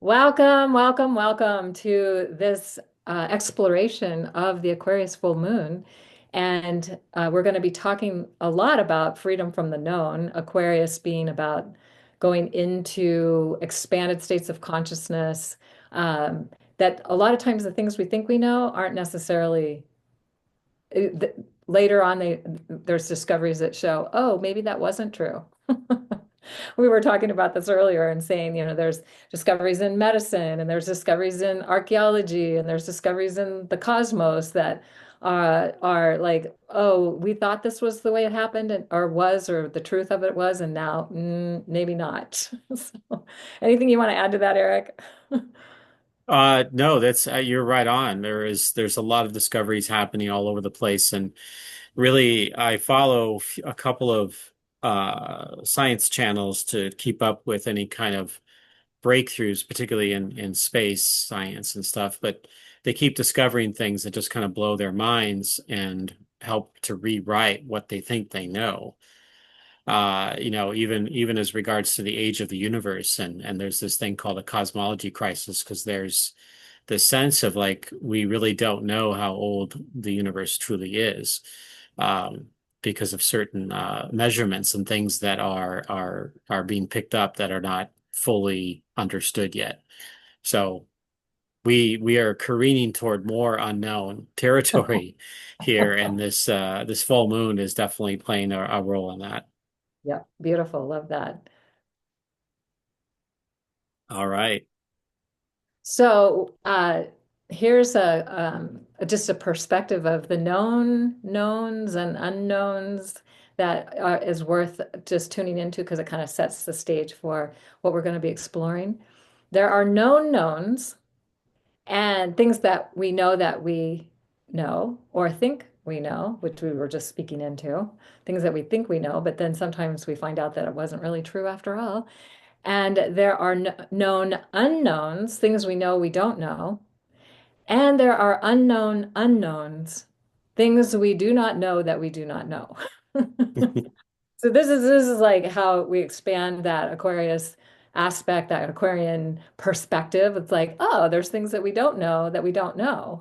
Welcome, welcome, welcome to this exploration of the Aquarius full moon. And we're going to be talking a lot about freedom from the known, Aquarius being about going into expanded states of consciousness. That a lot of times the things we think we know aren't necessarily, later on, there's discoveries that show, oh, maybe that wasn't true. We were talking about this earlier and saying, there's discoveries in medicine and there's discoveries in archaeology and there's discoveries in the cosmos that are like, oh, we thought this was the way it happened or was, or the truth of it was, and now maybe not. So, anything you want to add to that, Erik? No, that's you're right on. There's a lot of discoveries happening all over the place, and really, I follow a couple of science channels to keep up with any kind of breakthroughs, particularly in space science and stuff. But they keep discovering things that just kind of blow their minds and help to rewrite what they think they know. Even as regards to the age of the universe, and there's this thing called a cosmology crisis because there's the sense of like we really don't know how old the universe truly is, because of certain measurements and things that are being picked up that are not fully understood yet. So we are careening toward more unknown territory here, and this full moon is definitely playing a role in that. Yep, beautiful. Love that. All right. So here's just a perspective of the known knowns and unknowns that is worth just tuning into because it kind of sets the stage for what we're going to be exploring. There are known knowns and things that we know or think we know, which we were just speaking into, things that we think we know, but then sometimes we find out that it wasn't really true after all. And there are known unknowns, things we know we don't know. And there are unknown unknowns, things we do not know that we do not know. So this is like how we expand that Aquarius aspect, that Aquarian perspective. It's like, oh, there's things that we don't know that we don't know.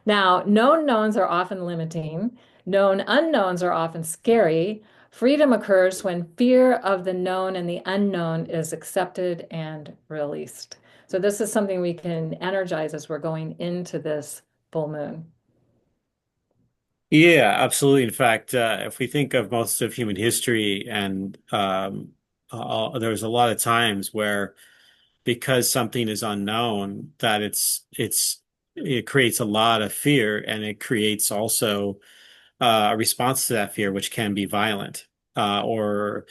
Now, known knowns are often limiting. Known unknowns are often scary. Freedom occurs when fear of the known and the unknown is accepted and released. So this is something we can energize as we're going into this full moon. Yeah, absolutely. In fact, if we think of most of human history, and there's a lot of times where because something is unknown, that it creates a lot of fear, and it creates also a response to that fear, which can be violent, or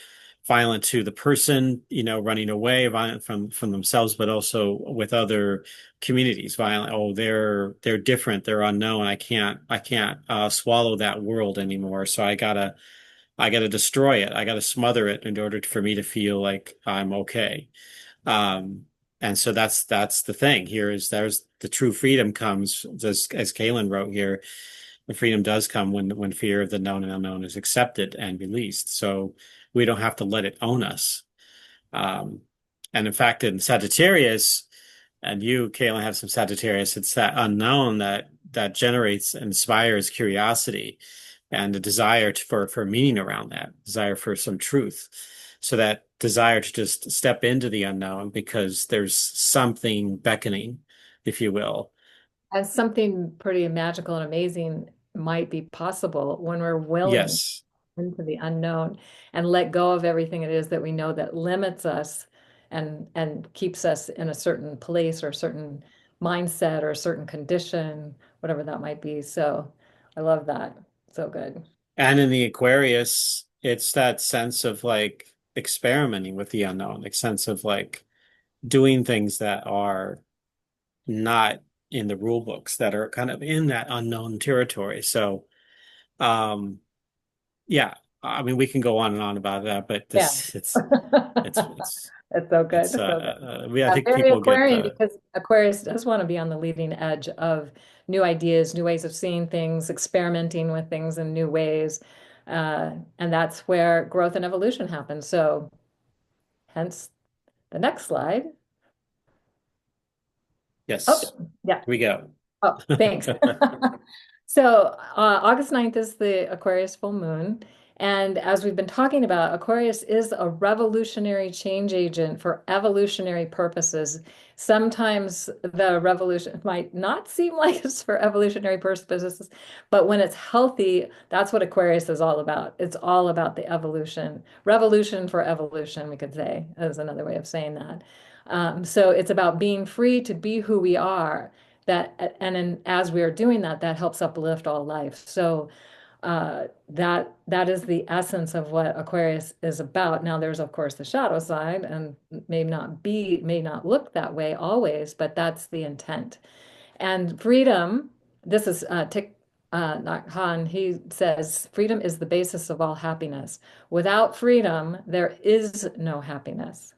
violent to the person, running away, violent from themselves, but also with other communities, violent. Oh, they're different, they're unknown. I can't swallow that world anymore. So I gotta destroy it. I gotta smother it in order for me to feel like I'm okay. Um, and so that's the thing here is there's the true freedom comes as Kaylin wrote here. The freedom does come when fear of the known and unknown is accepted and released. So we don't have to let it own us. Um, and in fact, in Sagittarius, and you, Kaylin, have some Sagittarius, it's that unknown that generates and inspires curiosity and a desire for meaning around that, desire for some truth. So that desire to just step into the unknown because there's something beckoning, if you will. And something pretty magical and amazing might be possible when we're willing Yes. into the unknown and let go of everything it is that we know that limits us and keeps us in a certain place or a certain mindset or a certain condition, whatever that might be. So I love that. So good. And in the Aquarius, it's that sense of like experimenting with the unknown, like sense of like doing things that are not in the rule books, that are kind of in that unknown territory. So, um, yeah, I mean, we can go on and on about that, but Yeah. this, it's, it's, It's so good. it's, It's so good. I think Very people get Aquarian the, because Aquarius does want to be on the leading edge of new ideas, new ways of seeing things, experimenting with things in new ways. And that's where growth and evolution happens. So hence the next slide. Oh, Yes. yeah. Here we go. Oh, thanks. So, August 9th is the Aquarius full moon. And as we've been talking about, Aquarius is a revolutionary change agent for evolutionary purposes. Sometimes the revolution might not seem like it's for evolutionary purposes, but when it's healthy, that's what Aquarius is all about. It's all about the evolution. Revolution for evolution, we could say, is another way of saying that. So it's about being free to be who we are as we are doing that, that helps uplift all life. So that is the essence of what Aquarius is about. Now, there's of course the shadow side, and may not look that way always, but that's the intent. And freedom. This is Thich Nhat Hanh. He says freedom is the basis of all happiness. Without freedom, there is no happiness.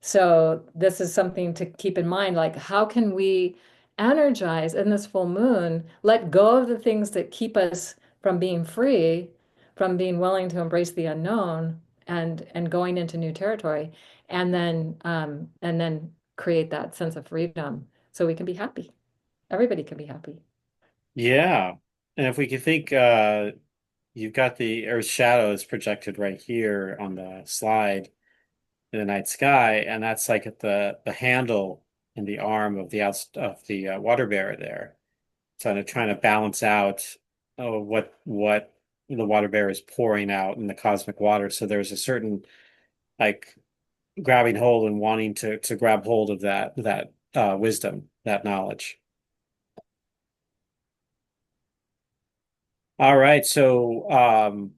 So this is something to keep in mind, like how can we energize in this full moon, let go of the things that keep us from being free, from being willing to embrace the unknown and going into new territory, and then create that sense of freedom so we can be happy. Everybody can be happy. Yeah. And if we could think, you've got the Earth's shadow is projected right here on the slide in the night sky, and that's like at the handle and the arm of the water bearer there. So I'm trying to balance out what the water bearer is pouring out in the cosmic water. So there's a certain like grabbing hold and wanting to grab hold of that wisdom, that knowledge. All right, so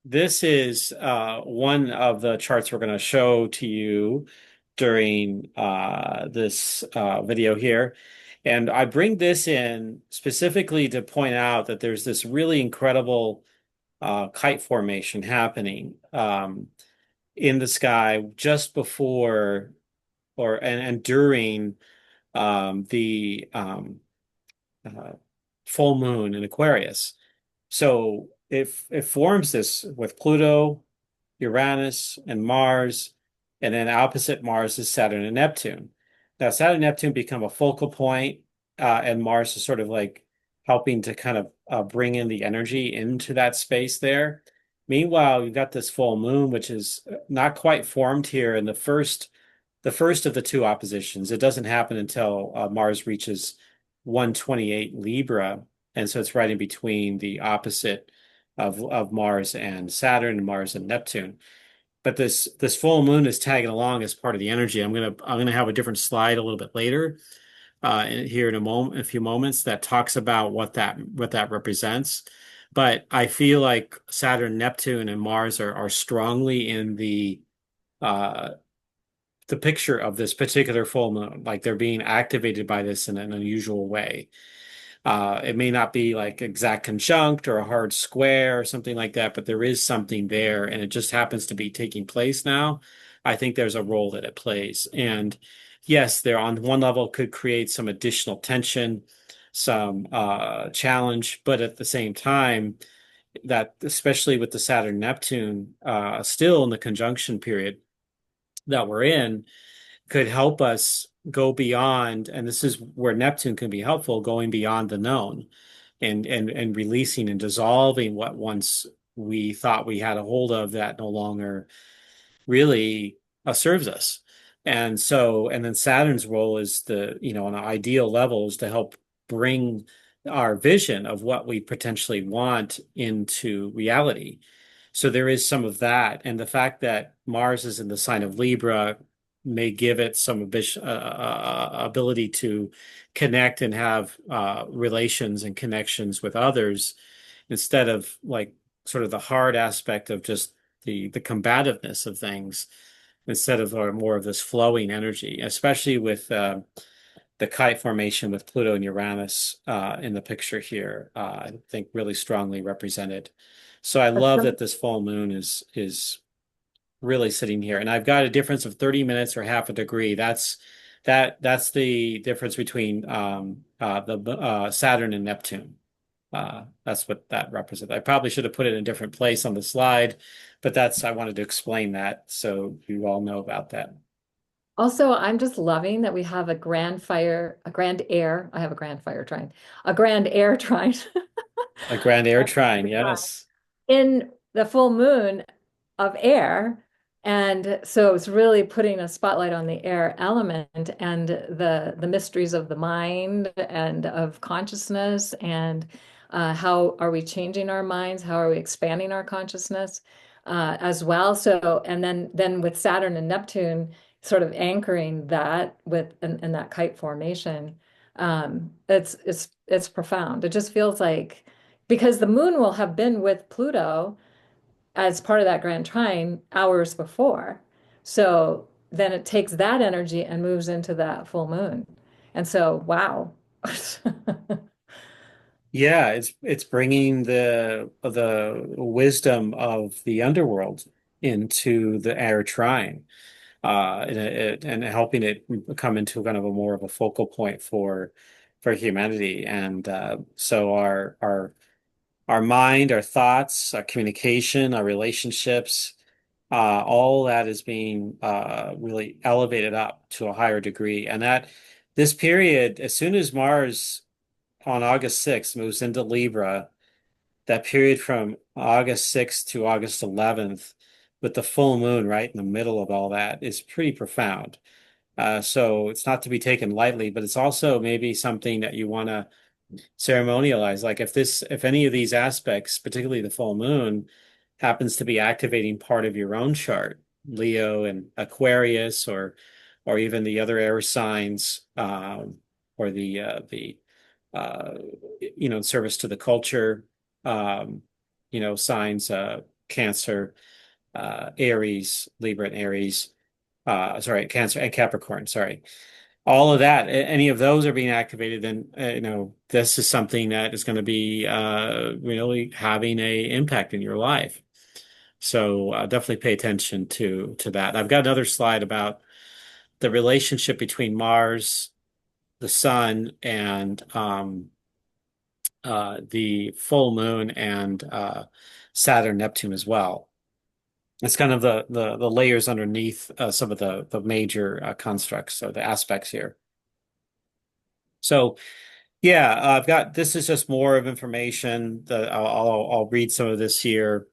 this is one of the charts we're going to show to you during this video here. And I bring this in specifically to point out that there's this really incredible kite formation happening in the sky just before and during the uh, full moon in Aquarius. So it forms this with Pluto, Uranus, and Mars, and then opposite Mars is Saturn and Neptune. Now Saturn and Neptune become a focal point, and Mars is sort of like helping to kind of bring in the energy into that space there. Meanwhile, you've got this full moon, which is not quite formed here in the first of the two oppositions. It doesn't happen until Mars reaches 128 Libra, and so it's right in between the opposite of Mars and Saturn and Mars and Neptune. But this full moon is tagging along as part of the energy. I'm gonna have a different slide a little bit later, here in a few moments that talks about what that represents. But I feel like Saturn, Neptune, and Mars are strongly in uh, the picture of this particular full moon. Like they're being activated by this in an unusual way. It may not be like exact conjunct or a hard square or something like that, but there is something there, and it just happens to be taking place now. I think there's a role that it plays. And yes, there on one level could create some additional tension, some challenge, but at the same time, that especially with the Saturn Neptune still in the conjunction period that we're in, could help us go beyond, and this is where Neptune can be helpful, going beyond the known and releasing and dissolving what once we thought we had a hold of that no longer really serves us. And so, and then Saturn's role is on an ideal level is to help bring our vision of what we potentially want into reality. So there is some of that. And the fact that Mars is in the sign of Libra may give it some ability to connect and have relations and connections with others instead of like sort of the hard aspect of just the combativeness of things instead of more of this flowing energy, especially with the kite formation with Pluto and Uranus in the picture here. I think really strongly represented. So I love that this full moon is really sitting here, and I've got a difference of 30 minutes or half a degree. That's the difference between the Saturn and Neptune. That's what that represents. I probably should have put it in a different place on the slide, but I wanted to explain that so you all know about that. Also, I'm just loving that we have a grand air. I have a grand fire trine, a grand air trine. A grand air trine, yes. In the full moon of air. And so it's really putting a spotlight on the air element and the mysteries of the mind and of consciousness and how are we changing our minds? How are we expanding our consciousness as well? So, and then with Saturn and Neptune sort of anchoring that with in that kite formation, it's profound. It just feels like because the moon will have been with Pluto as part of that grand trine hours before. So then it takes that energy and moves into that full moon. And so, wow. Yeah, it's bringing the wisdom of the underworld into the air trine, and helping it come into kind of a more of a focal point for humanity. And so our mind, our thoughts, our communication, our relationships, all that is being really elevated up to a higher degree. And that this period, as soon as Mars on August 6th moves into Libra, that period from August 6th to August 11th, with the full moon right in the middle of all that, is pretty profound. So it's not to be taken lightly, but it's also maybe something that you want to ceremonialize. Like if any of these aspects, particularly the full moon, happens to be activating part of your own chart, Leo and Aquarius, or even the other air signs, or the uh, service to the culture, um, signs, Cancer, Aries, Libra, and Aries. Sorry, Cancer and Capricorn. Sorry, all of that. Any of those are being activated, then this is something that is going to be really having a impact in your life. So definitely pay attention to that. I've got another slide about the relationship between Mars, the Sun, and the full moon, and Saturn, Neptune as well. It's kind of the layers underneath some of the major constructs, so the aspects here. So yeah, I've got this is just more of information that I'll read some of this here.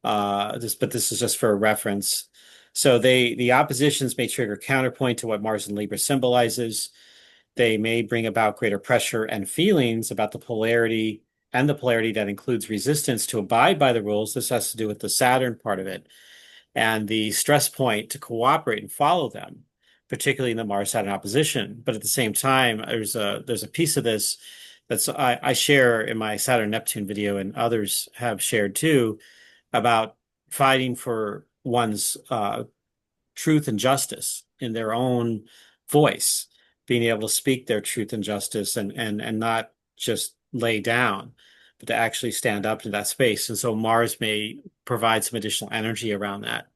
But this is just for a reference. So the oppositions may trigger counterpoint to what Mars and Libra symbolizes. They may bring about greater pressure and feelings about the polarity that includes resistance to abide by the rules. This has to do with the Saturn part of it, and the stress point to cooperate and follow them, particularly in the Mars-Saturn opposition. But at the same time, there's a piece of this that's I share in my Saturn-Neptune video, and others have shared too, about fighting for one's truth and justice in their own voice, being able to speak their truth and justice, and not just lay down, but to actually stand up to that space. And so Mars may provide some additional energy around that.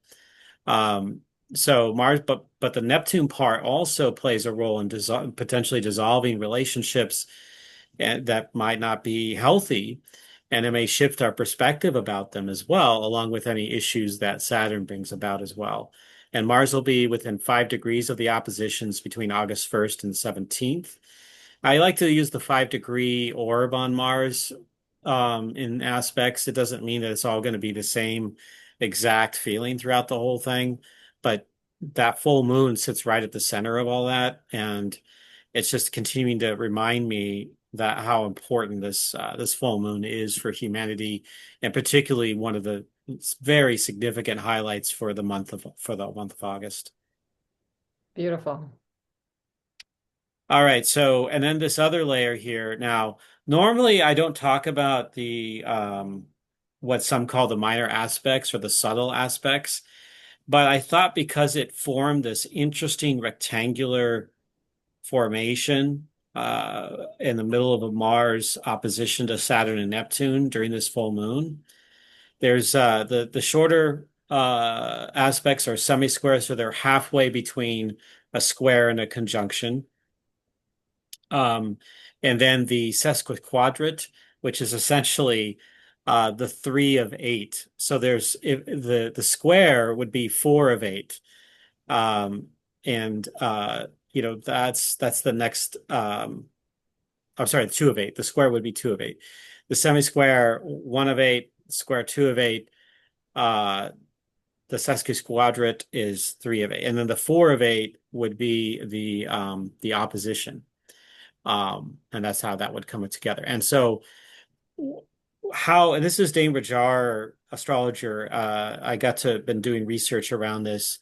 Um, so Mars, but the Neptune part also plays a role in potentially dissolving relationships that might not be healthy, and it may shift our perspective about them as well, along with any issues that Saturn brings about as well. And Mars will be within 5 degrees of the oppositions between August 1st and 17th. I like to use the 5 degree orb on Mars in aspects. It doesn't mean that it's all going to be the same exact feeling throughout the whole thing, but that full moon sits right at the center of all that, and it's just continuing to remind me that how important this full moon is for humanity, and particularly one of the very significant highlights for the month of August. Beautiful. All right, so and then this other layer here. Now, normally I don't talk about the what some call the minor aspects or the subtle aspects, but I thought because it formed this interesting rectangular formation in the middle of a Mars opposition to Saturn and Neptune during this full moon. There's the shorter aspects are semi-square, so they're halfway between a square and a conjunction. Um, and then the sesquiquadrate, which is essentially the 3 of 8. So the square would be 4 of 8. Um, and that's the next. I'm sorry, two of eight. The square would be two of eight. The semi-square, one of eight. Square, two of eight. Uh, the sesquisquadrate is three of eight, and then the four of eight would be the opposition, and that's how that would come together. And so, how, and this is Dane Rajar, astrologer. I got to been doing research around this,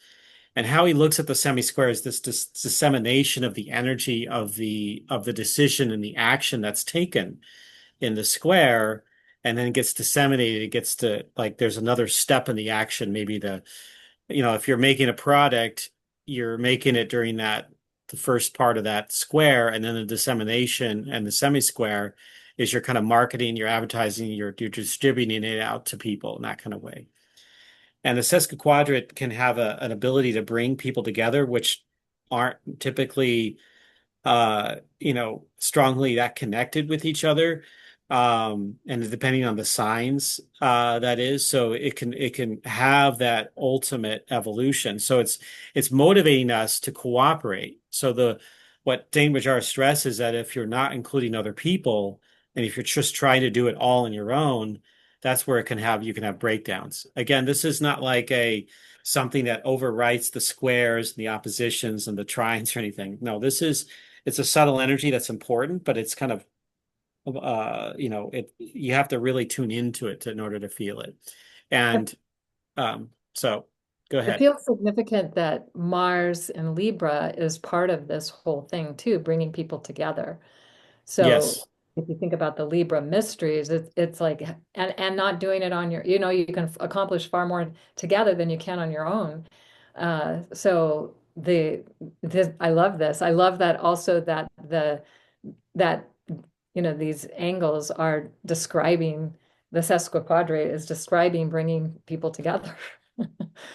and how he looks at the semi-square is this dissemination of the energy of the decision and the action that's taken in the square, and then gets disseminated. It gets to, like, there's another step in the action. Maybe if you're making a product, you're making it during the first part of that square, and then the dissemination and the semi-square is your kind of marketing, your advertising, you're distributing it out to people in that kind of way. And the sesquiquadrate can have an ability to bring people together, which aren't typically strongly that connected with each other. And depending on the signs, that is, so it can have that ultimate evolution. So it's motivating us to cooperate. So what Dane Bajar stresses is that if you're not including other people, and if you're just trying to do it all on your own, that's where you can have breakdowns. Again, this is not like something that overwrites the squares and the oppositions and the trines or anything. No, it's a subtle energy that's important, but it's kind of you have to really tune into it in order to feel it. And so go It ahead. feels significant that Mars in Libra is part of this whole thing too, bringing people together. So Yes. if you think about the Libra mysteries, it's like, and not doing it on you can accomplish far more together than you can on your own. So I love this. I love that also that these angles are describing the sesquiquadrate is describing bringing people together.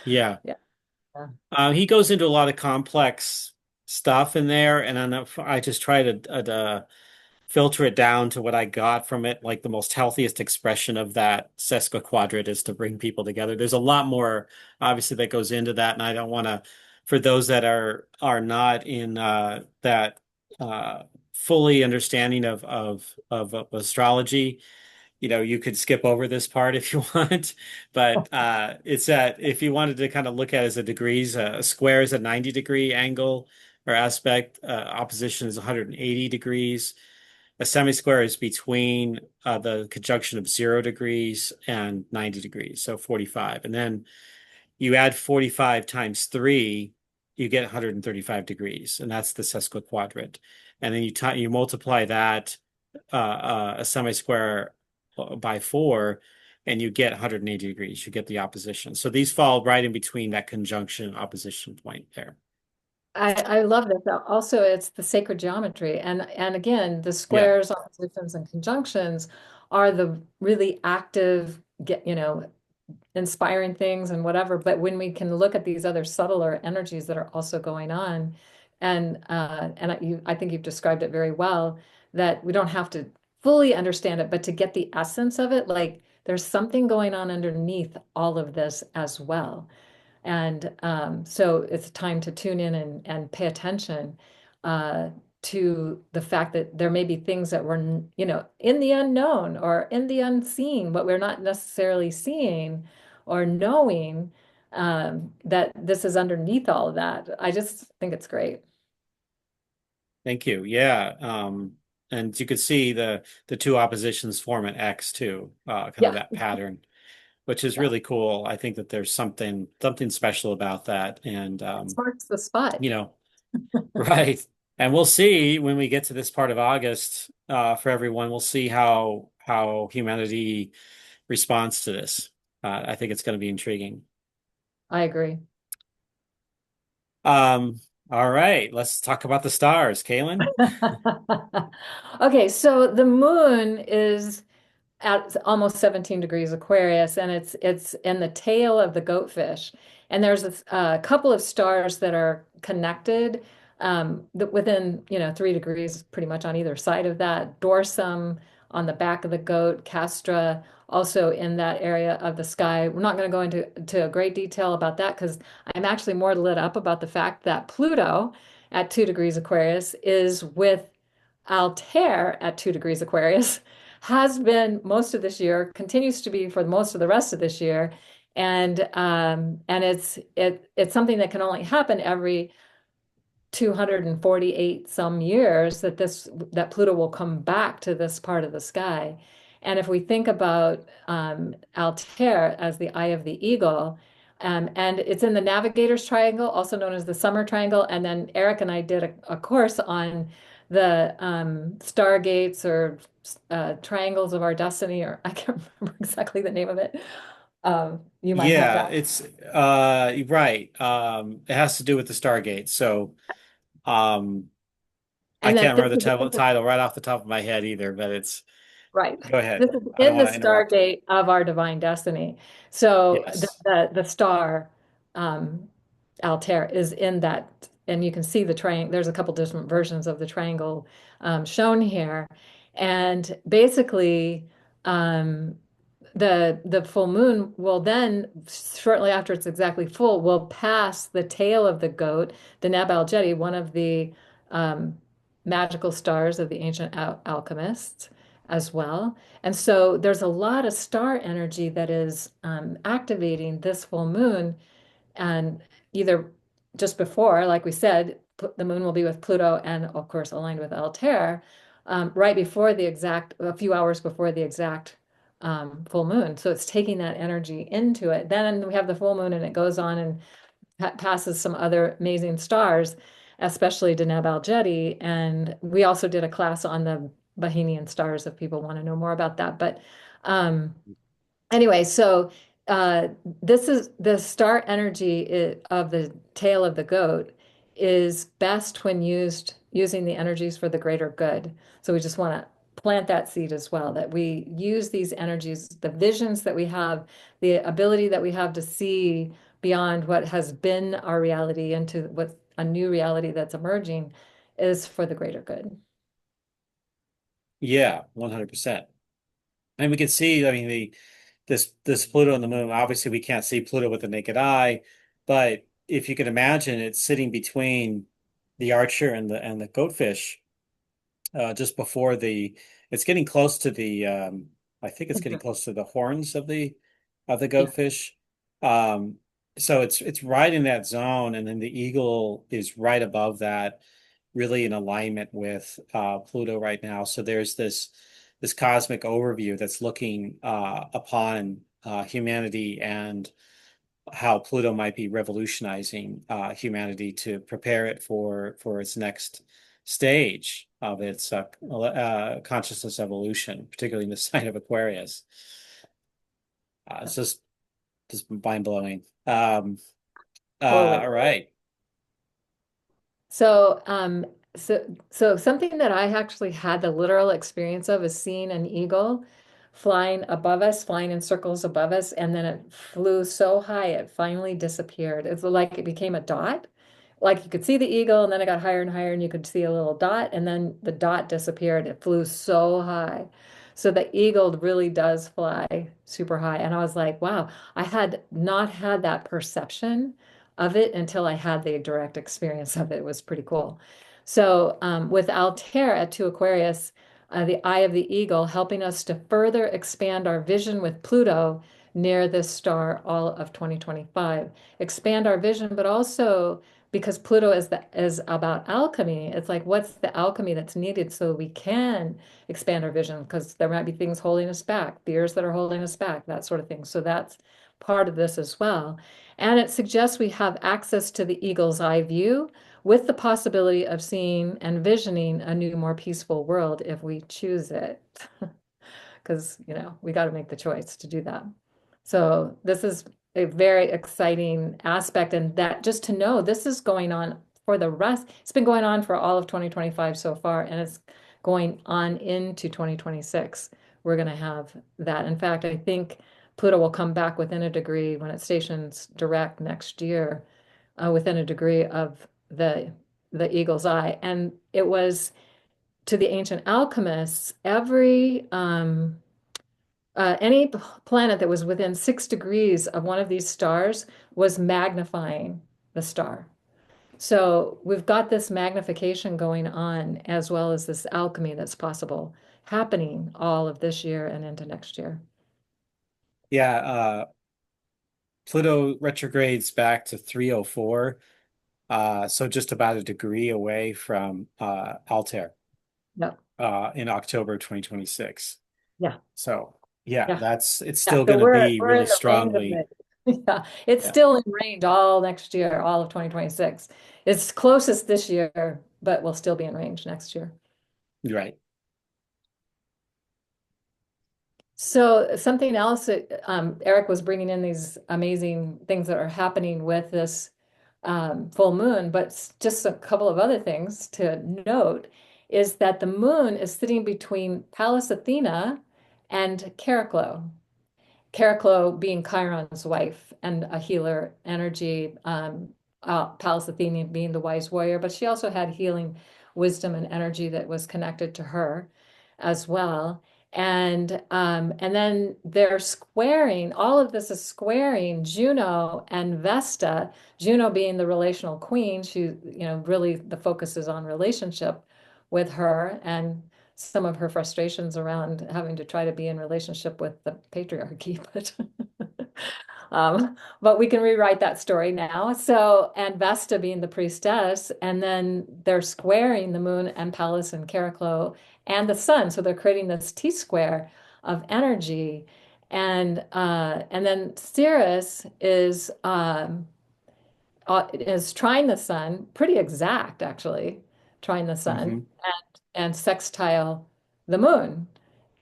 Yeah. Yeah. Yeah. He goes into a lot of complex stuff in there, and I just try to filter it down to what I got from it. Like, the most healthiest expression of that sesquiquadrate is to bring people together. There's a lot more, obviously, that goes into that, and I don't want to, for those that are not in that uh, fully understanding of astrology, you could skip over this part if you want, but it's that if you wanted to kind of look at it as a degrees, a square is a 90-degree angle or aspect, opposition is 180 degrees. A semi-square is between the conjunction of 0 degrees and 90 degrees, so 45. And then you add 45 times 3, you get 135 degrees, and that's the sesquiquadrate. And then you multiply that a semi-square by 4, and you get 180 degrees. You get the opposition. So these fall right in between that conjunction opposition point there. I love this. Also, it's the sacred geometry. And again, the Yeah. squares, oppositions, and conjunctions are the really active, inspiring things and whatever. But when we can look at these other subtler energies that are also going on, and I think you've described it very well, that we don't have to fully understand it, but to get the essence of it, like there's something going on underneath all of this as well. And so it's time to tune in and pay attention uh, to the fact that there may be things that we're, in the unknown or in the unseen, what we're not necessarily seeing or knowing, that this is underneath all of that. I just think it's great. Thank you. Yeah. And you could see the two oppositions form an X too, kind of Yeah, that pattern, which is yeah. really cool. I think that there's something special about that. And It marks the spot. you know, right. And we'll see when we get to this part of August, for everyone, we'll see how humanity responds to this. I think it's going to be intriguing. I agree. Um, all right, let's talk about the stars, Kaylin. Okay, so the moon is at almost 17 degrees Aquarius, and it's in the tail of the goatfish. And there's a couple of stars that are connected within 3 degrees, pretty much on either side of that. Dorsum on the back of the goat, Castra, also in that area of the sky. We're not going to go into a great detail about that because I'm actually more lit up about the fact that Pluto at 2 degrees Aquarius is with Altair at 2 degrees Aquarius, has been most of this year, continues to be for most of the rest of this year. And it's something that can only happen every 248 some years that Pluto will come back to this part of the sky. And if we think about Altair as the eye of the eagle, and it's in the Navigator's Triangle, also known as the Summer Triangle. And then Erik and I did a course on the stargates or triangles of our destiny, or I can't remember exactly the name of it. You might have Yeah, that. it's right. It has to do with the Stargate. So um I And can't that this remember the is title right off the top of my head either, but it's right. go ahead. This is I don't in the want to interrupt. Stargate of our divine destiny. So Yes. the star um, Altair is in that, and you can see the triangle. There's a couple different versions of the triangle shown here, and basically, um, the full moon will then, shortly after it's exactly full, will pass the tail of the goat, Deneb al-Jedi, one of the um, magical stars of the ancient alchemists as well. And so there's a lot of star energy that is activating this full moon, and either just before, like we said, the moon will be with Pluto and, of course, aligned with Altair, right before a few hours before the exact full moon. So it's taking that energy into it. Then we have the full moon and it goes on and passes some other amazing stars, especially Deneb al-Jedi. And we also did a class on the Bahinian stars if people want to know more about that. But um, anyway, so uh, this is the star energy of the tail of the goat is best when using the energies for the greater good. So we just want to plant that seed as well, that we use these energies, the visions that we have, the ability that we have to see beyond what has been our reality into what a new reality that's emerging is for the greater good. Yeah, 100%. And we can see, I mean, this Pluto and the moon, obviously we can't see Pluto with the naked eye, but if you can imagine it sitting between the Archer and the Goatfish, just before it's getting close to I think it's getting close to the horns of the Yeah. Goatfish. Um, so it's right in that zone, and then the eagle is right above that, really in alignment with Pluto right now. So there's this cosmic overview that's looking upon humanity and how Pluto might be revolutionizing humanity to prepare it for its next stage of its consciousness evolution, particularly in the sign of Aquarius. It's just mind blowing. Totally. All right. So, so something that I actually had the literal experience of is seeing an eagle flying above us, flying in circles above us, and then it flew so high it finally disappeared. It's like it became a dot. Like you could see the eagle, and then it got higher and higher, and you could see a little dot, and then the dot disappeared. It flew so high. So the eagle really does fly super high. And I was like, wow, I had not had that perception of it until I had the direct experience of it. It was pretty cool. So with Altair at 2 Aquarius, the eye of the eagle, helping us to further expand our vision with Pluto near this star all of 2025. Expand our vision, but also because Pluto is about alchemy. It's like, what's the alchemy that's needed so we can expand our vision? Because there might be things holding us back, fears that are holding us back, that sort of thing. So that's part of this as well. And it suggests we have access to the eagle's eye view with the possibility of seeing and visioning a new, more peaceful world if we choose it. Because, we got to make the choice to do that. So this is a very exciting aspect, and that just to know this is going on for the rest, it's been going on for all of 2025 so far, and it's going on into 2026. We're going to have that. In fact, I think Pluto will come back within a degree when it stations direct next year, within a degree of the eagle's eye. And it was to the ancient alchemists, any planet that was within 6 degrees of one of these stars was magnifying the star. So we've got this magnification going on, as well as this alchemy that's possible happening all of this year and into next year. Yeah, Pluto retrogrades back to 304, so just about a degree away from Altair Yeah. in October 2026. Yeah. So yeah, Yeah. that's it's Yeah. still So going to we're be we're really in the range of strongly. it. Yeah. It's Yeah, still in range all next year, all of 2026. It's closest this year, but we'll still be in range next year. you're right. So something else that Erik was bringing in these amazing things that are happening with this full moon, but just a couple of other things to note is that the moon is sitting between Pallas Athena and Chariklo. Chariklo being Chiron's wife and a healer energy, Pallas Athena being the wise warrior, but she also had healing wisdom and energy that was connected to her as well. And then they're squaring, all of this is squaring Juno and Vesta, Juno being the relational queen. She, really the focus is on relationship with her and some of her frustrations around having to try to be in relationship with the patriarchy, but we can rewrite that story now. So, and Vesta being the priestess, and then they're squaring the moon and Pallas and Chariklo and the sun. So they're creating this T square of energy. And then Sirius is trying the sun, pretty exact actually, trying the sun Hmm. and sextile the moon.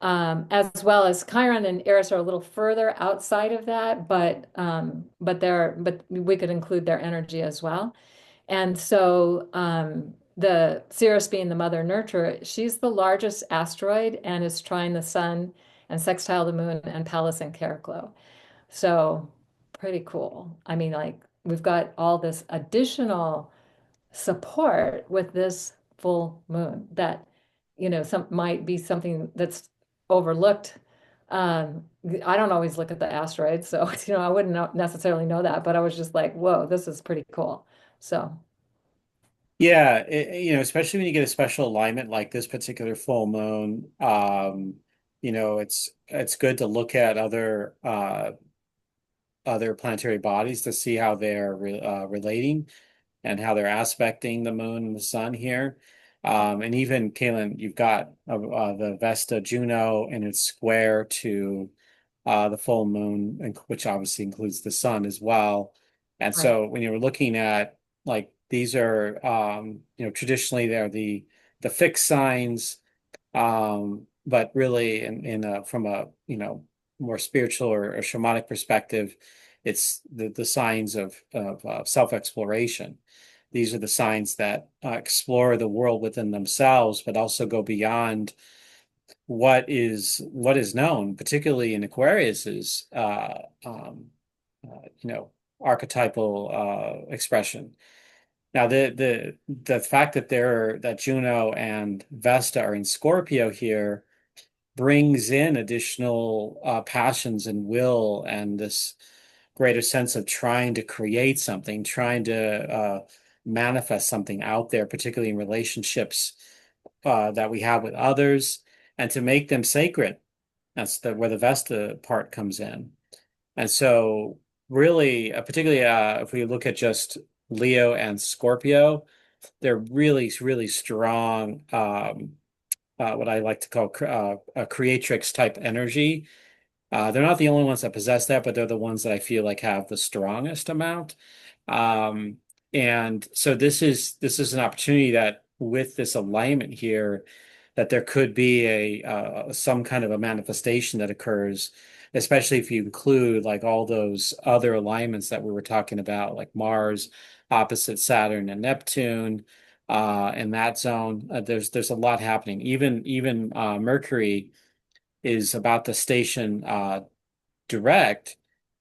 As well as Chiron and Eris are a little further outside of that, but we could include their energy as well. And so the Sirius being the mother nurturer, she's the largest asteroid and is trying the sun and sextile the moon and Pallas and Chariklo. So pretty cool. I mean, like we've got all this additional support with this full moon that, some might be something that's overlooked. Um, I don't always look at the asteroids, so I wouldn't necessarily know that, but I was just like, whoa, this is pretty cool. So, Yeah, especially when you get a special alignment like this particular full moon, it's good to look at other planetary bodies to see how they're relating and how they're aspecting the moon and the sun here. And even Kaylin, you've got the Vesta Juno and it's square to the full moon, which obviously includes the sun as well. And right, so when you're looking at like these are traditionally they're the fixed signs, but really in a from a more spiritual or shamanic perspective, it's the signs of self-exploration. These are the signs that explore the world within themselves, but also go beyond what is known, particularly in Aquarius's archetypal expression. Now, the fact that Juno and Vesta are in Scorpio here brings in additional passions and will and this greater sense of trying to create something, trying to manifest something out there, particularly in relationships that we have with others, and to make them sacred. That's where the Vesta part comes in. And so, really, particularly if we look at just Leo and Scorpio, they're really, really strong, what I like to call a creatrix type energy. They're not the only ones that possess that, but they're the ones that I feel like have the strongest amount. Um, and so this is an opportunity that with this alignment here, that there could be some kind of a manifestation that occurs, especially if you include like all those other alignments that we were talking about, like Mars opposite Saturn and Neptune, in that zone. There's a lot happening. Even Mercury is about to station direct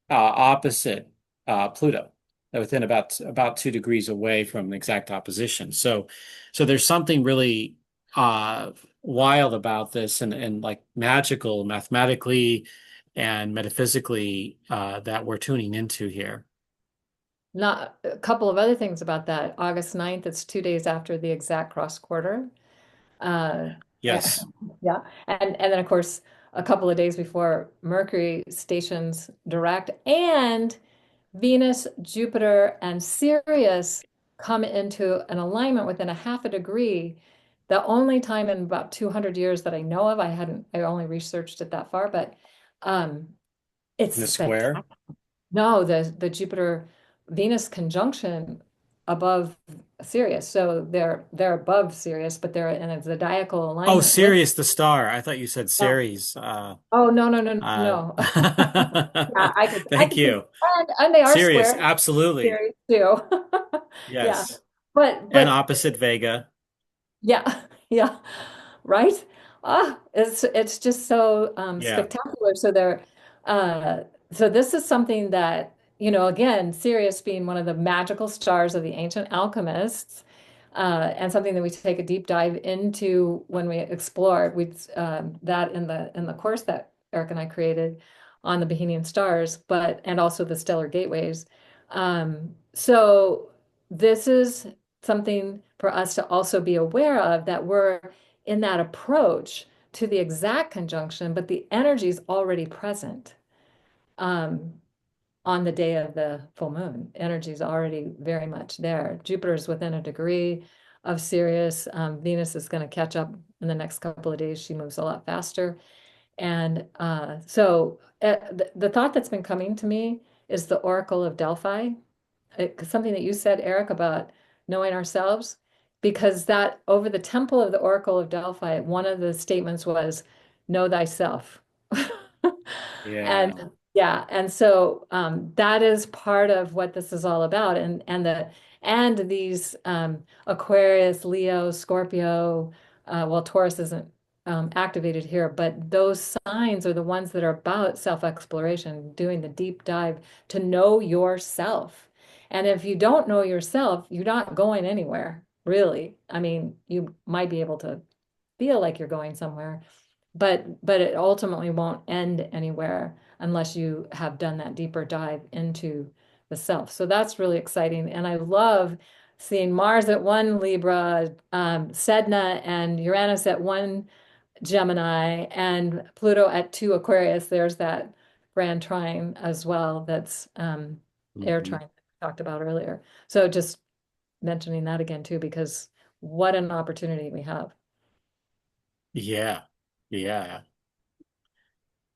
opposite Pluto, within about 2 degrees away from the exact opposition. So there's something really uh wild about this and like magical mathematically and metaphysically that we're tuning into here. Not a couple of other things about that. August 9th, it's 2 days after the exact cross quarter. Uh, eh, Yes. yeah. And then of course a couple of days before Mercury stations direct and Venus, Jupiter, and Sirius come into an alignment within a half a degree. The only time in about 200 years that I know of, I only researched it that far, but um, it's In a square. spectacular. No, the Jupiter Venus conjunction above Sirius. So they're above Sirius, but they're in a zodiacal Oh, alignment with. Sirius the star. I thought you said Yeah. Ceres. Oh, no, no, no, Uh, no. Yeah, I thank could see, you. and they are Sirius, square absolutely. Sirius too. Yeah. Yes. But And but opposite Vega. yeah, yeah, right. It's just so Yeah. spectacular. Uh, so this is something that, again, Sirius being one of the magical stars of the ancient alchemists, and something that we take a deep dive into when we explore. We that in the course that Eric and I created on the Bohemian stars, but and also the stellar gateways. So this is something for us to also be aware of, that we're in that approach to the exact conjunction, but the energy is already present um, on the day of the full moon. Energy is already very much there. Jupiter is within a degree of Sirius. Venus is going to catch up in the next couple of days. She moves a lot faster. And the thought that's been coming to me is the Oracle of Delphi, something that you said, Eric, about knowing ourselves, because that over the temple of the Oracle of Delphi, one of the statements was, know thyself. Yeah. And yeah, and so that is part of what this is all about. And these Aquarius, Leo, Scorpio, well, Taurus isn't activated here, but those signs are the ones that are about self-exploration, doing the deep dive to know yourself. And if you don't know yourself, you're not going anywhere, really. I mean, you might be able to feel like you're going somewhere, but it ultimately won't end anywhere unless you have done that deeper dive into the self. So that's really exciting. And I love seeing Mars at one Libra, Sedna and Uranus at one Gemini, and Pluto at two Aquarius. There's that grand trine as well. That's air Mhm. trine we talked about earlier. So just mentioning that again too, because what an opportunity we have. Yeah. Yeah.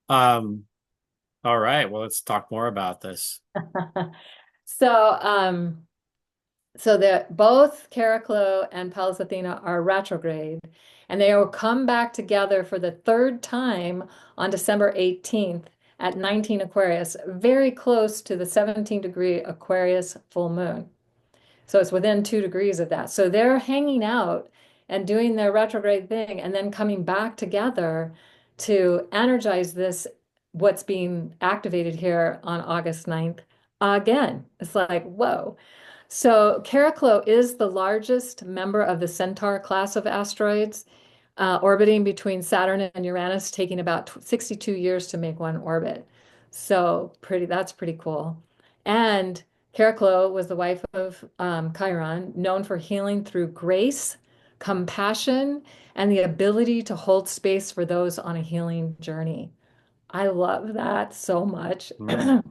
Um, all right. Well, let's talk more about this. So, so that both Chariclo and Pallas Athena are retrograde, and they will come back together for the third time on December 18th at 19 Aquarius, very close to the 17-degree Aquarius full moon. So it's within 2 degrees of that. So they're hanging out and doing their retrograde thing and then coming back together to energize this, what's being activated here on August 9th again. It's like, whoa. So Chariclo is the largest member of the Centaur class of asteroids, orbiting between Saturn and Uranus, taking about 62 years to make one orbit. So that's pretty cool. And Chariclo was the wife of Chiron, known for healing through grace, compassion, and the ability to hold space for those on a healing journey. I love that so much. Mm.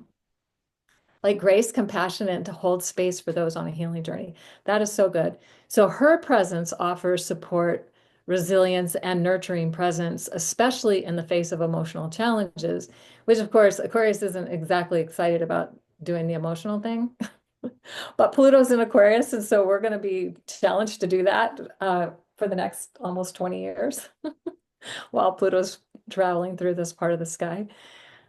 Like grace, compassion, and to hold space for those on a healing journey. That is so good. So her presence offers support, resilience, and nurturing presence, especially in the face of emotional challenges, which of course Aquarius isn't exactly excited about doing the emotional thing. But Pluto's in Aquarius, and so we're going to be challenged to do that for the next almost 20 years while Pluto's traveling through this part of the sky.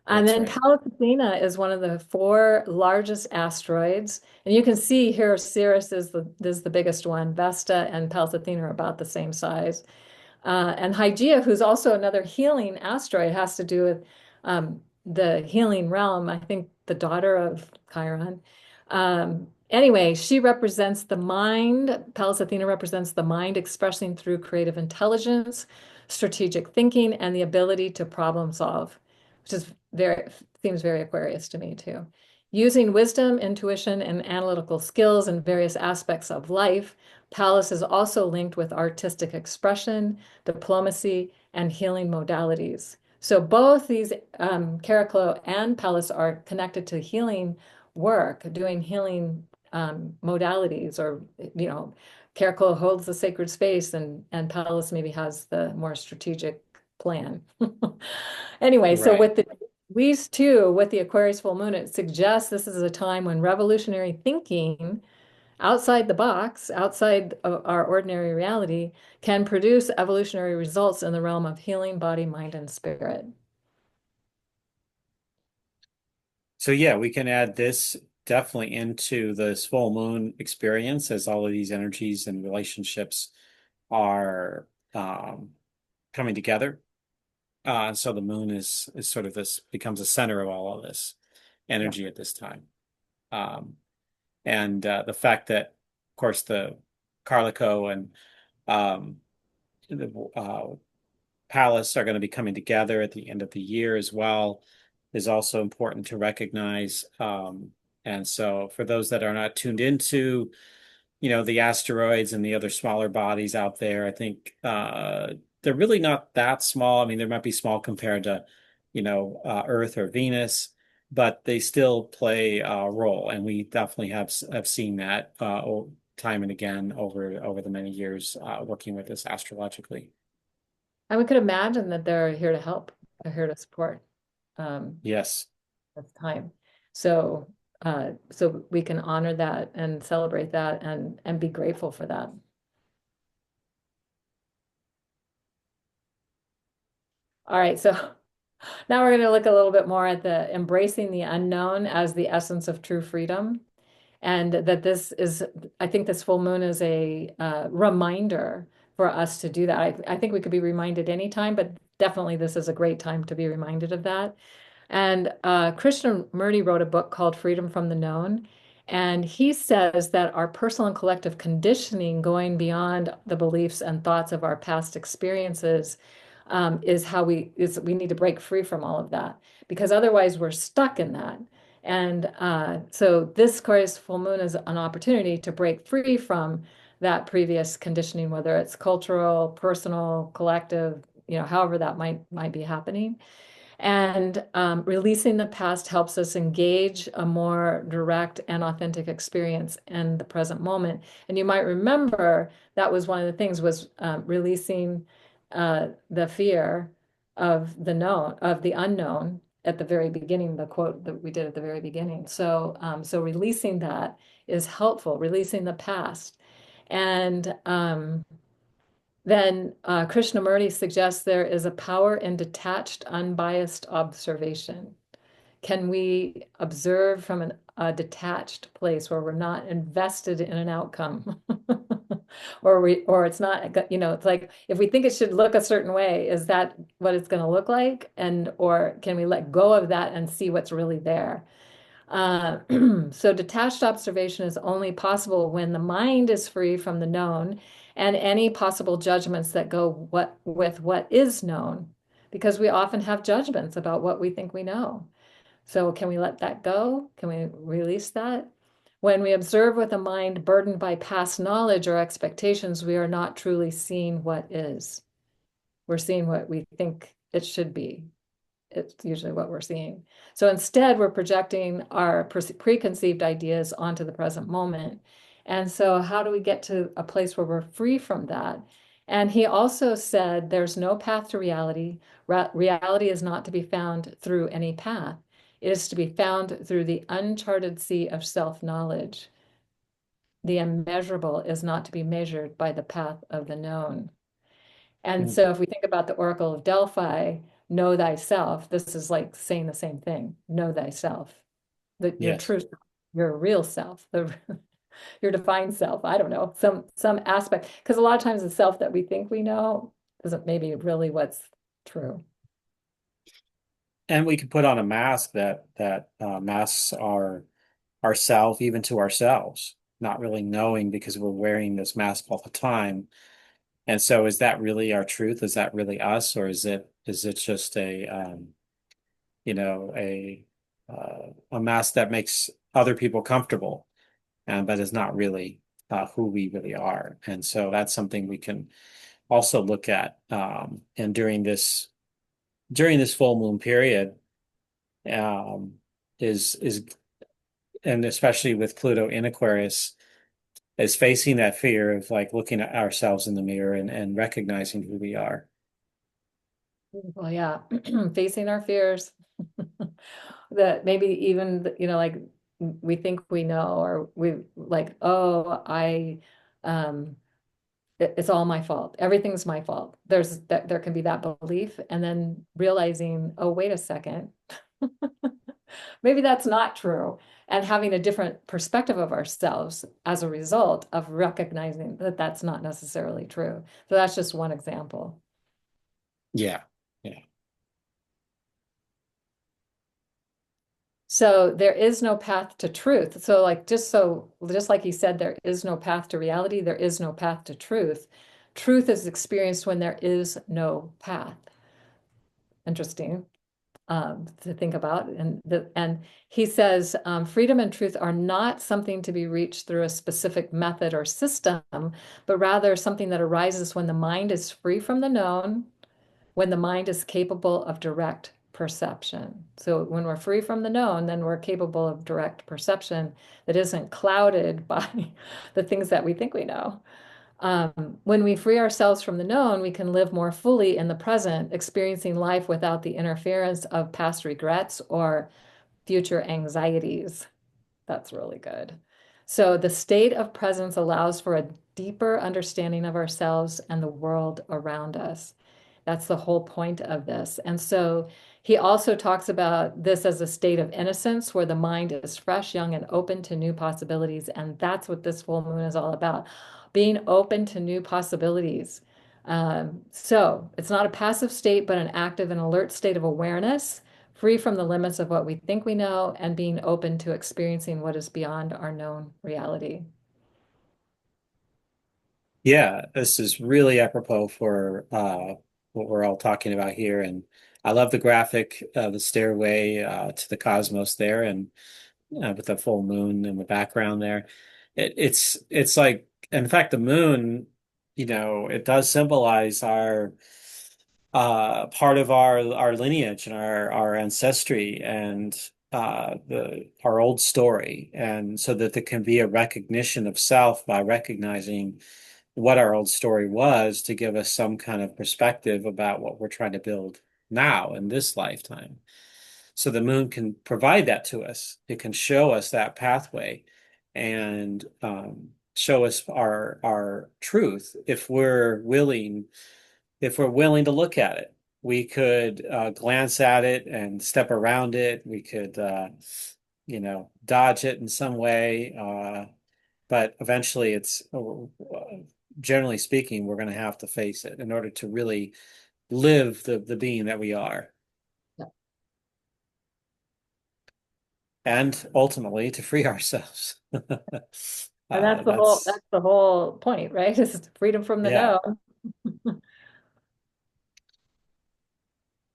And That's then right. Pallas Athena is one of the four largest asteroids. And you can see here Sirius is the biggest one. Vesta and Pallas Athena are about the same size. And Hygeia, who's also another healing asteroid, has to do with the healing realm. I think the daughter of Chiron. Anyway, she represents the mind. Pallas Athena represents the mind expressing through creative intelligence, strategic thinking, and the ability to problem solve, which is very seems very Aquarius to me too. Using wisdom, intuition, and analytical skills in various aspects of life, Pallas is also linked with artistic expression, diplomacy, and healing modalities. So both these Caraclo and Pallas are connected to healing work, doing healing modalities, or Caracol holds the sacred space, and Pallas maybe has the more strategic plan. Anyway, so Right. with these two, with the Aquarius full moon, it suggests this is a time when revolutionary thinking outside the box, outside of our ordinary reality, can produce evolutionary results in the realm of healing body, mind, and spirit. So yeah, we can add this definitely into this full moon experience as all of these energies and relationships are coming together. So the moon is sort of this becomes a center of all of this Yeah. energy at this time. Um, and the fact that, of course, the Carlico and um, the Palace are going to be coming together at the end of the year as well is also important to recognize. And so for those that are not tuned into, the asteroids and the other smaller bodies out there, I think they're really not that small. I mean, they might be small compared to, Earth or Venus, but they still play a role, and we definitely have seen that time and again over the many years working with this astrologically. And we could imagine that they're here to help, they're here to support um, Yes. this time. So, so we can honor that and celebrate that and be grateful for that. All right, so now we're going to look a little bit more at the embracing the unknown as the essence of true freedom. And that this is, I think this full moon is a reminder for us to do that. I think we could be reminded anytime, but definitely this is a great time to be reminded of that. And Krishnamurti wrote a book called Freedom from the Known. And he says that our personal and collective conditioning, going beyond the beliefs and thoughts of our past experiences, is how we need to break free from all of that, because otherwise we're stuck in that. And so this Aquarius full moon is an opportunity to break free from that previous conditioning, whether it's cultural, personal, collective, however that might be happening. And releasing the past helps us engage a more direct and authentic experience in the present moment. And you might remember that was one of the things, was releasing the fear of the unknown at the very beginning, the quote that we did at the very beginning. So releasing that is helpful, releasing the past. And then Krishnamurti suggests there is a power in detached, unbiased observation. Can we observe from a detached place where we're not invested in an outcome? Or it's not, it's like if we think it should look a certain way, is that what it's going to look like? Or can we let go of that and see what's really there? Uh, so detached observation is only possible when the mind is free from the known and any possible judgments that go with what is known, because we often have judgments about what we think we know. So can we let that go? Can we release that? When we observe with a mind burdened by past knowledge or expectations, we are not truly seeing what is. We're seeing what we think it should be. It's usually what we're seeing. So instead, we're projecting our preconceived ideas onto the present moment. And so, how do we get to a place where we're free from that? And he also said there's no path to reality. Reality is not to be found through any path, it is to be found through the uncharted sea of self knowledge. The immeasurable is not to be measured by the path of the known. And Mm. so if we think about the Oracle of Delphi, know thyself, this is like saying the same thing. Know thyself, your Yes. true self, your real self, your defined self. I don't know, some aspect, because a lot of times the self that we think we know isn't maybe really what's true. And we can put on a mask that masks our ourselves, even to ourselves, not really knowing because we're wearing this mask all the time. And so is that really our truth? Is that really us? Or is it just you know, a mask that makes other people comfortable, and but is not really who we really are? And so that's something we can also look at. And during this full moon period, um, is and especially with Pluto in Aquarius, is facing that fear of like looking at ourselves in the mirror and recognizing who we are. Well, yeah, facing our fears that maybe even, like we think we know, or we like, oh, um, it's all my fault. Everything's my fault. There can be that belief, and then realizing, oh, wait a second, maybe that's not true, and having a different perspective of ourselves as a result of recognizing that that's not necessarily true. So that's just one example. Yeah. Yeah. So there is no path to truth. So just like he said, there is no path to reality, there is no path to truth. Truth is experienced when there is no path. Interesting to think about. And he says freedom and truth are not something to be reached through a specific method or system, but rather something that arises when the mind is free from the known, when the mind is capable of direct perception. So when we're free from the known, then we're capable of direct perception that isn't clouded by the things that we think we know. When we free ourselves from the known, we can live more fully in the present, experiencing life without the interference of past regrets or future anxieties. That's really good. So the state of presence allows for a deeper understanding of ourselves and the world around us. That's the whole point of this. And so he also talks about this as a state of innocence where the mind is fresh, young, and open to new possibilities. And that's what this full moon is all about, being open to new possibilities. So it's not a passive state, but an active and alert state of awareness, free from the limits of what we think we know, and being open to experiencing what is beyond our known reality. Yeah, this is really apropos for what we're all talking about here. And I love the graphic, the stairway to the cosmos there, and with the full moon in the background there. It's like, in fact, the moon, it does symbolize our part of our lineage and our ancestry and the our old story, and so that there can be a recognition of self by recognizing what our old story was to give us some kind of perspective about what we're trying to build now in this lifetime. So the moon can provide that to us. It can show us that pathway and show us our truth if we're willing to look at it. We could glance at it and step around it. We could dodge it in some way. But eventually generally speaking, we're going to have to face it in order to really live the being that we are, and ultimately to free ourselves. And That's that's the whole point, right? Is freedom from the yeah.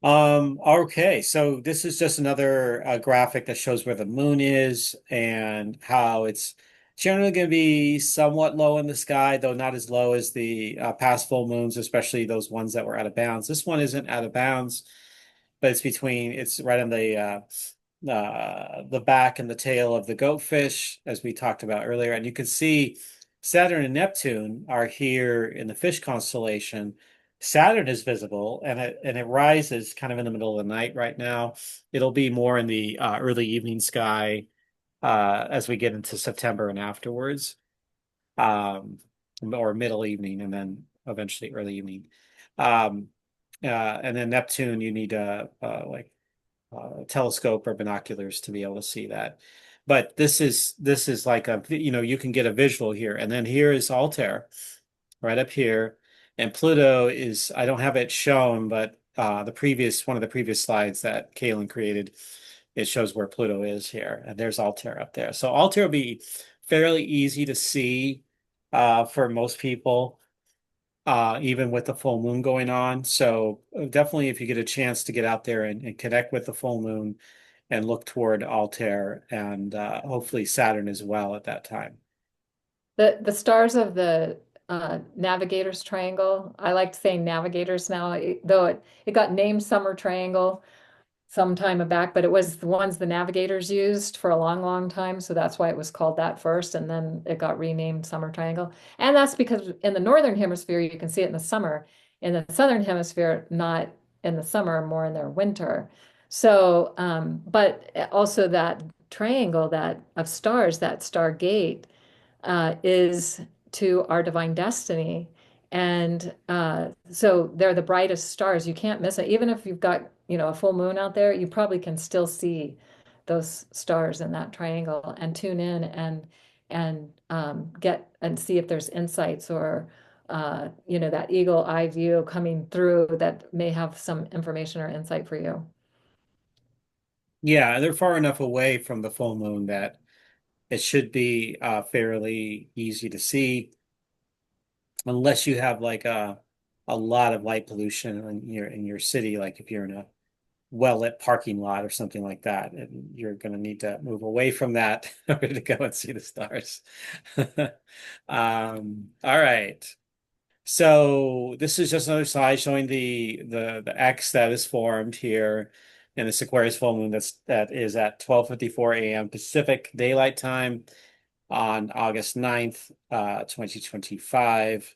known. Okay, so this is just another graphic that shows where the moon is and how it's generally going to be somewhat low in the sky, though not as low as the past full moons, especially those ones that were out of bounds. This one isn't out of bounds, but it's right on the back and the tail of the goatfish, as we talked about earlier. And you can see Saturn and Neptune are here in the fish constellation. Saturn is visible and it rises kind of in the middle of the night right now. It'll be more in the early evening sky as we get into September and afterwards, um, or middle evening and then eventually early evening. Um, and then Neptune, you need like telescope or binoculars to be able to see that. But this is like you can get a visual here, and then here is Altair right up here, and Pluto is I don't have it shown, but one of the previous slides that Kalen created it shows where Pluto is here, and there's Altair up there. So Altair will be fairly easy to see for most people, even with the full moon going on. So definitely, if you get a chance to get out there and connect with the full moon and look toward Altair and hopefully Saturn as well at that time. The stars of the Navigator's Triangle. I like saying navigators now, though it got named Summer Triangle some time back, but it was the ones the navigators used for a long, long time. So that's why it was called that first, and then it got renamed Summer Triangle. And that's because in the northern hemisphere you can see it in the summer. In the southern hemisphere, not in the summer, more in their winter. So, but also that triangle that of stars, that star gate is to our divine destiny. And so they're the brightest stars. You can't miss it. Even if you've got, a full moon out there, you probably can still see those stars in that triangle and tune in and get and see if there's insights or that eagle eye view coming through that may have some information or insight for you. Yeah, they're far enough away from the full moon that it should be fairly easy to see, unless you have like a lot of light pollution in your city, like if you're in a well-lit parking lot or something like that, and you're going to need to move away from that in order to go and see the stars. All right. So this is just another slide showing the X that is formed here in this Aquarius full moon that is at 12:54 a.m. Pacific Daylight Time on August 9th, 2025.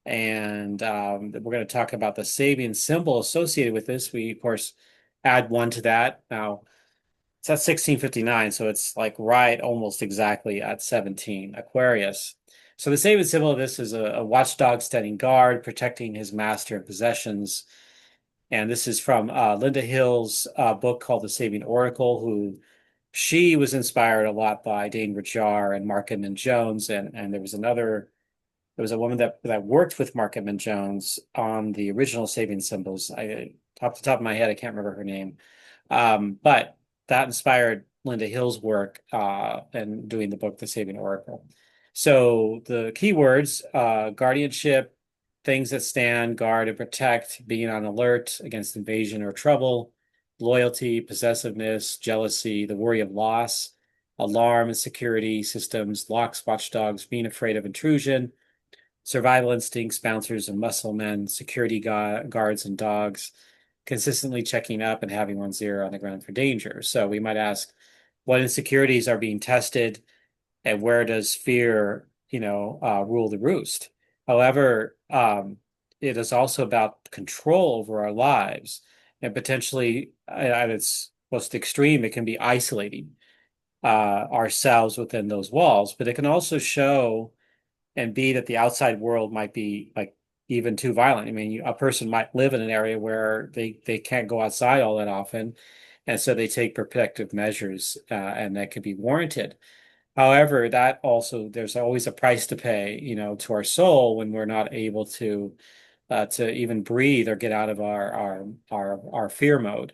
And we're going to talk about the Sabian symbol associated with this. We, of course, add one to that. Now, it's at 1659, so it's like right almost exactly at 17, Aquarius. So the Sabian symbol of this is a watchdog standing guard, protecting his master and possessions. And this is from Linda Hill's book called The Sabian Oracle, who she was inspired a lot by Dane Rajar and Mark Edmund Jones. And there was a woman that worked with Mark Edmund Jones on the original Sabian symbols. Off the top of my head, I can't remember her name. But that inspired Linda Hill's work and doing the book, The Sabian Oracle. So the keywords, guardianship, things that stand, guard, and protect, being on alert against invasion or trouble, loyalty, possessiveness, jealousy, the worry of loss, alarm and security systems, locks, watchdogs, being afraid of intrusion, survival instincts, bouncers and muscle men, security guards and dogs, consistently checking up and having one's ear on the ground for danger. So we might ask, what insecurities are being tested, and where does fear, rule the roost? However, it is also about control over our lives, and potentially at its most extreme, it can be isolating ourselves within those walls, but it can also show and be that the outside world might be like even too violent. I mean, a person might live in an area where they can't go outside all that often, and so they take protective measures, and that could be warranted. However, that also there's always a price to pay, to our soul when we're not able to even breathe or get out of our fear mode.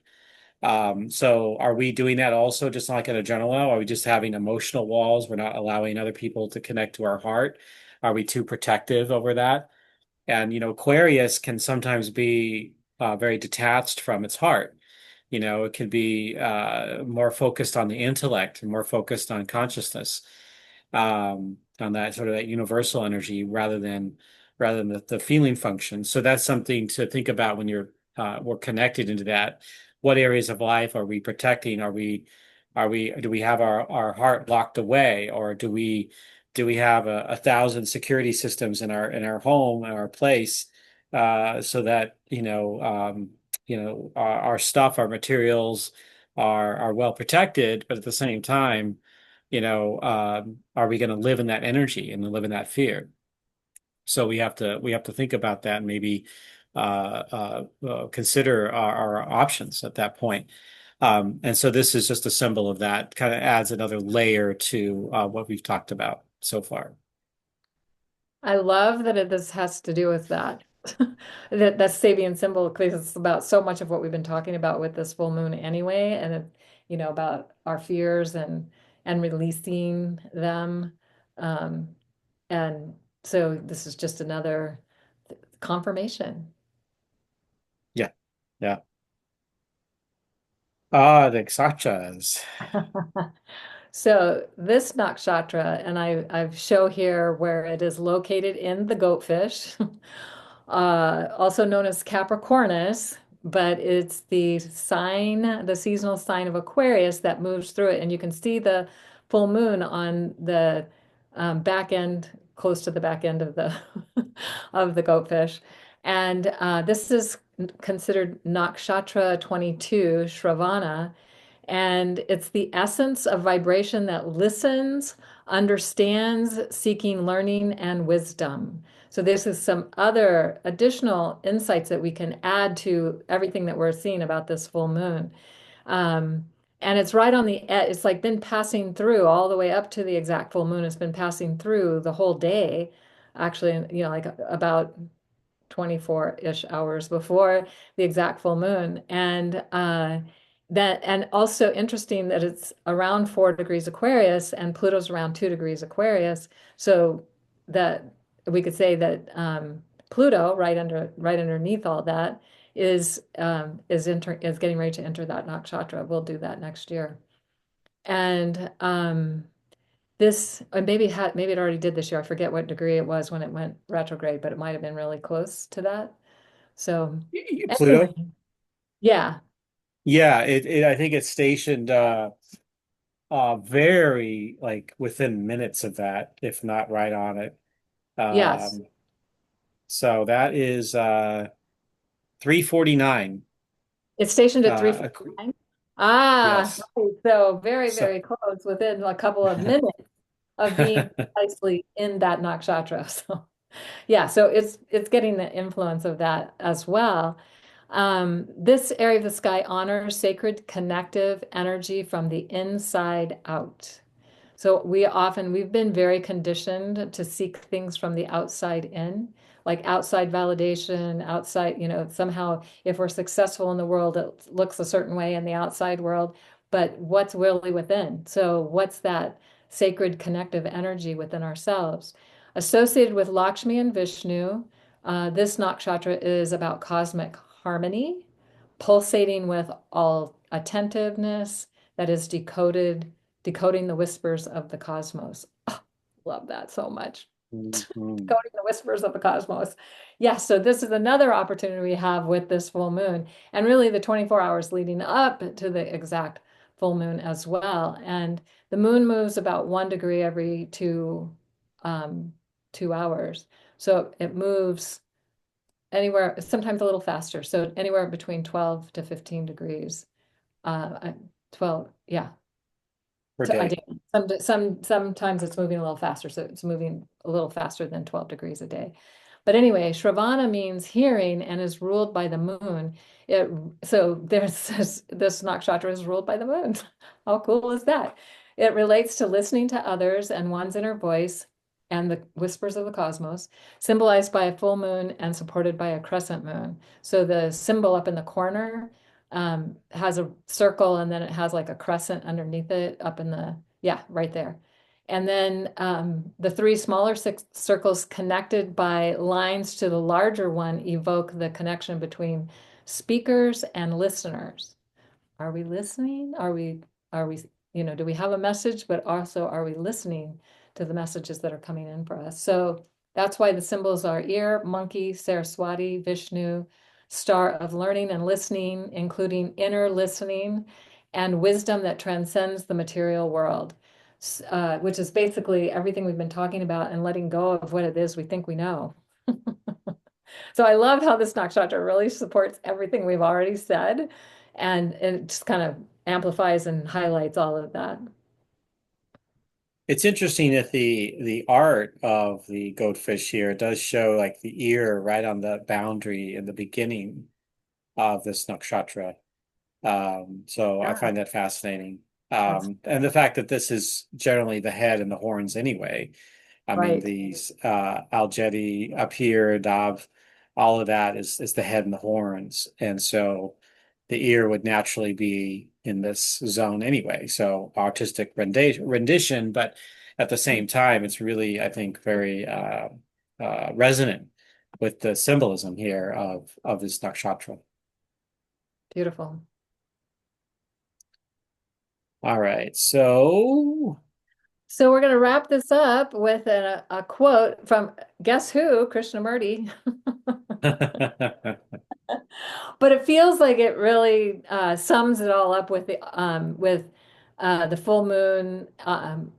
So are we doing that also just like at a general level? Are we just having emotional walls? We're not allowing other people to connect to our heart? Are we too protective over that? And, Aquarius can sometimes be very detached from its heart. It can be more focused on the intellect and more focused on consciousness, on that sort of that universal energy rather than the feeling function. So that's something to think about when we're connected into that. What areas of life are we protecting? Do we have our heart locked away, or do we have a thousand security systems in our home, in our place, so that our stuff, our materials are well protected, but at the same time, are we going to live in that energy and live in that fear? So we have to think about that and maybe consider our options at that point. And so this is just a symbol of that, kind of adds another layer to what we've talked about so far. I love that this has to do with that. That Sabian symbol, because it's about so much of what we've been talking about with this full moon anyway. And about our fears and releasing them. Um, and so this is just another confirmation. Yeah. Yeah. Ah, the Kshatras. So this nakshatra, and I show here where it is located in the goatfish, also known as Capricornus, but it's the sign, the seasonal sign of Aquarius that moves through it. And you can see the full moon on the back end, close to the back end of the of the goatfish. And this is considered nakshatra 22, Shravana. And it's the essence of vibration that listens, understands, seeking learning and wisdom. So this is some other additional insights that we can add to everything that we're seeing about this full moon. Um, and it's right on the edge. It's like been passing through all the way up to the exact full moon. It's been passing through the whole day, actually, like about 24-ish hours before the exact full moon. And also interesting that it's around 4 degrees Aquarius and Pluto's around 2 degrees Aquarius. So that we could say that Pluto, right underneath all that, is getting ready to enter that nakshatra. We'll do that next year. And this maybe it already did this year. I forget what degree it was when it went retrograde, but it might have been really close to that. So anyway, Pluto? yeah, Yeah, I think it's stationed very like within minutes of that, if not right on it. yes. Um, so that is 349. It's stationed at Uh, 349. Ah, yes. right. So very, So very close within a couple of minutes of being precisely in that nakshatra. So yeah, so it's getting the influence of that as well. This area of the sky honors sacred connective energy from the inside out. So we've been very conditioned to seek things from the outside in, like outside validation, outside, somehow if we're successful in the world, it looks a certain way in the outside world, but what's really within? So what's that sacred connective energy within ourselves? Associated with Lakshmi and Vishnu, this nakshatra is about cosmic harmony, pulsating with all attentiveness that is decoding the whispers of the cosmos. Oh, love that so much. mhm. Decoding the whispers of the cosmos. Yes, so this is another opportunity we have with this full moon, and really the 24 hours leading up to the exact full moon as well. And the moon moves about 1 degree every um, 2 hours. So it moves anywhere, sometimes a little faster. So anywhere between 12 to 15 degrees. 12, yeah, Per a day. day. Sometimes it's moving a little faster, so it's moving a little faster than 12 degrees a day. But anyway, Shravana means hearing and is ruled by the moon. It so there's this nakshatra is ruled by the moon. How cool is that? It relates to listening to others and one's inner voice and the whispers of the cosmos, symbolized by a full moon and supported by a crescent moon. So the symbol up in the corner has a circle and then it has like a crescent underneath it up in yeah, right there. And then the three smaller circles connected by lines to the larger one evoke the connection between speakers and listeners. Are we listening? Are we, do we have a message, but also are we listening to the messages that are coming in for us? So that's why the symbols are ear, monkey, Saraswati, Vishnu, star of learning and listening, including inner listening and wisdom that transcends the material world, which is basically everything we've been talking about and letting go of what it is we think we know. So I love how this nakshatra really supports everything we've already said, and it just kind of amplifies and highlights all of that. It's interesting that the art of the goatfish here does show like the ear right on the boundary in the beginning of this nakshatra. So I Yeah, find that fascinating. that's And the fact that this is generally the head and the horns anyway. I mean, right. these Algeti up here, Dav, all of that is the head and the horns. And so the ear would naturally be in this zone anyway. So artistic rendition, but at the same time, it's really, I think, very resonant with the symbolism here of this nakshatra. Beautiful. All right, so So we're going to wrap this up with a quote from guess who? Krishnamurti. But it feels like it really sums it all up with the full moon.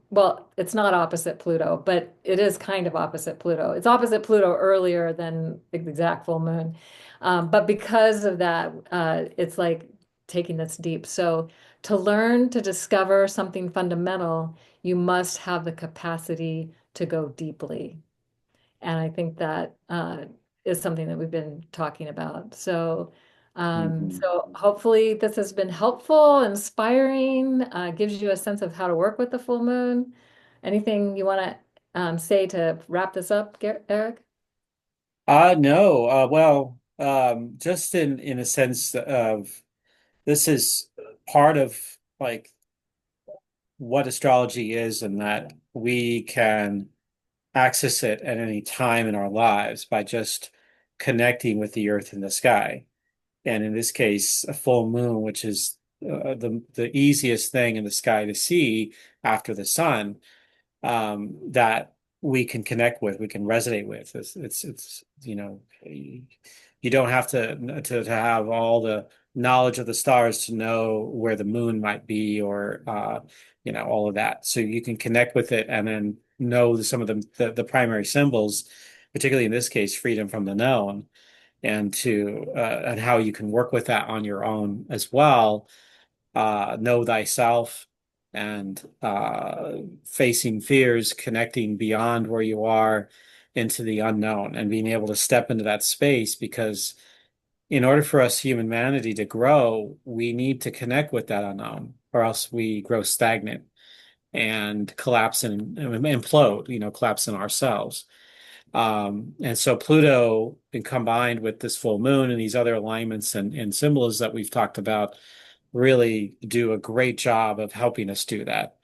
Well, it's not opposite Pluto, but it is kind of opposite Pluto. It's opposite Pluto earlier than the exact full moon. But because of that, it's like taking this deep. So to learn to discover something fundamental, you must have the capacity to go deeply. And I think that is something that we've been talking about. So, Mhm. so hopefully this has been helpful, inspiring, gives you a sense of how to work with the full moon. Anything you want to say to wrap this up, Erik? No, well, just in a sense of this is part of like what astrology is, and that we can access it at any time in our lives by just connecting with the earth and the sky. And in this case, a full moon, which is the easiest thing in the sky to see after the sun, that we can connect with, we can resonate with. It's you don't have to have all the knowledge of the stars to know where the moon might be, or all of that. So you can connect with it and then know some of the primary symbols, particularly in this case, freedom from the known, and how you can work with that on your own as well. Know thyself, and facing fears, connecting beyond where you are into the unknown, and being able to step into that space. Because in order for us humanity to grow, we need to connect with that unknown, or else we grow stagnant and collapse and implode, collapse in ourselves. And so Pluto, and combined with this full moon and these other alignments and symbols that we've talked about, really do a great job of helping us do that.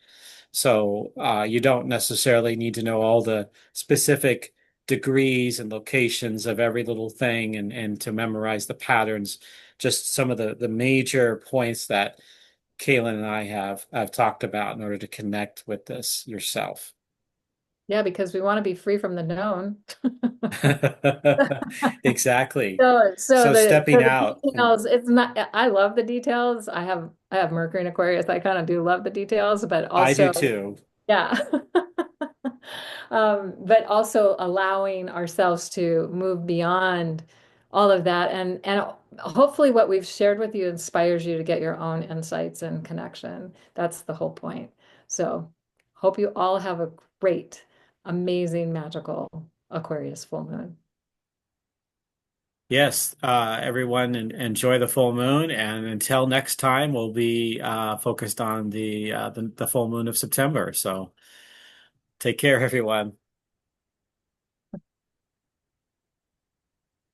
So you don't necessarily need to know all the specific degrees and locations of every little thing, and to memorize the patterns, just some of the major points that Kaylin and I have talked about in order to connect with this yourself. Yeah, because we want to be free from the known. Exactly. So So the stepping out, and details, it's not, I love the details. I have Mercury and Aquarius. I kind of do love the details, but I do also, too. yeah. But also allowing ourselves to move beyond all of that, and hopefully what we've shared with you inspires you to get your own insights and connection. That's the whole point. So hope you all have a great, amazing, magical Aquarius full moon. Yes, everyone, enjoy the full moon, and until next time, we'll be focused on the full moon of September. So take care, everyone.